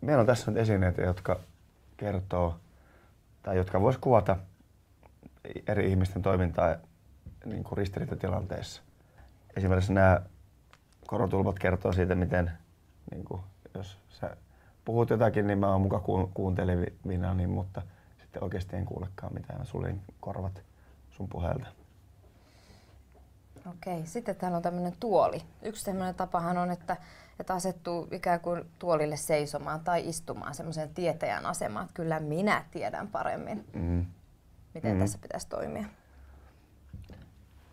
Meillä on tässä nyt esineitä, jotka kertoo tai jotka vois kuvata eri ihmisten toimintaa niin kuin ristiriitatilanteissa. Esimerkiksi nämä korotulpat kertoo siitä, miten niin kuin, jos sä puhut jotakin, niin mä oon muka kuuntelevina, niin, mutta sitten oikeasti en kuulekaan mitään. Mä suljin korvat sun puheelta. Okei, sitten täällä on tämmöinen tuoli. Yksi tämmöinen tapahan on, että asettuu ikään kuin tuolille seisomaan tai istumaan semmoiseen tietäjän asemaan, että kyllä minä tiedän paremmin, miten tässä pitäisi toimia.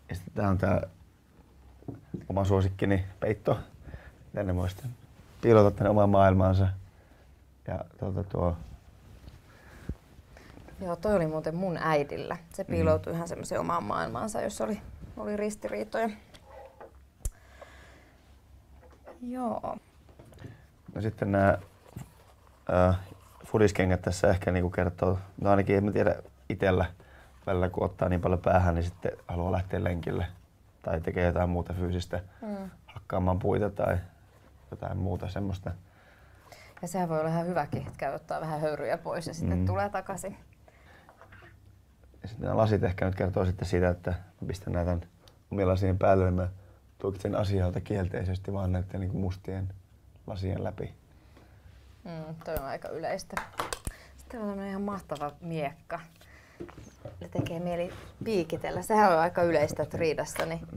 Ja sitten tää on tää oma suosikkini peitto. Tänne voi sitten piilota tänne omaan maailmaansa. Ja Joo, toi oli muuten mun äidillä. Se piiloutui ihan semmoiseen omaan maailmaansa, jos oli ristiriitoja. Joo. No sitten nämä fudiskengät tässä ehkä niinku kertoo, no ainakin en mä tiedä itellä välillä kun ottaa niin paljon päähän, niin sitten haluaa lähteä lenkille tai tekee jotain muuta fyysistä, hakkaamaan puita tai jotain muuta semmoista. Ja sehän voi olla ihan hyväkin, että käy ottaa vähän höyryjä pois ja sitten tulee takaisin. Ja sitten nämä lasit ehkä nyt kertoo sitten siitä, että mä pistän näitä omien lasien päälle ja mä tulkitsen asioita kielteisesti vaan näiden niin kuin mustien lasien läpi. Toi on aika yleistä. Sitten on tämmöinen ihan mahtava miekka. Ne tekee mieli piikitellä. Sehän on aika yleistä, että riidassa niin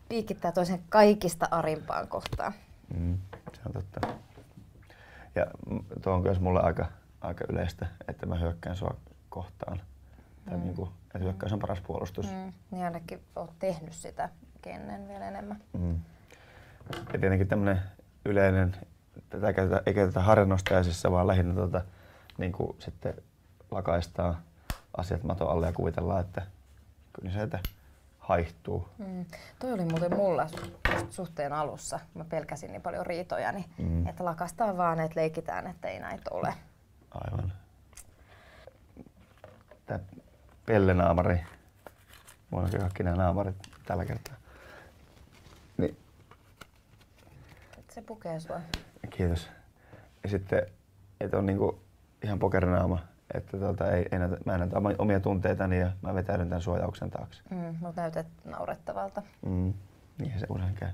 piikittää toisen kaikista arimpaan kohtaan. Se on totta. Ja tuo on myös mulle aika yleistä, että mä hyökkään sua kohtaan. Tai niin kuin, että hyökkäys on paras puolustus. Niin ainakin oot tehnyt sitä ennen vielä enemmän. Ja tietenkin tämmönen yleinen, tätä ei käytetä harjanostajaisissa, vaan lähinnä niin kuin sitten lakaistaan asiat maton alle ja kuvitellaan, että kyllä se sieltä haihtuu. Toi oli muuten mulla suhteen alussa. Mä pelkäsin niin paljon riitoja, niin että lakastaan vaan, että leikitään, että ei näitä ole. Aivan. Tää pellenaamari. Mulla on kaikki nämä naamarit tällä kertaa. Niin. Se pukee sua. Kiitos. Ja sitten, että on niinku ihan pokerinaama, että mä en näytä omia tunteitani ja mä vetäydyn tämän suojauksen taakse. Mut näytät naurettavalta. Niinhän se usein käy.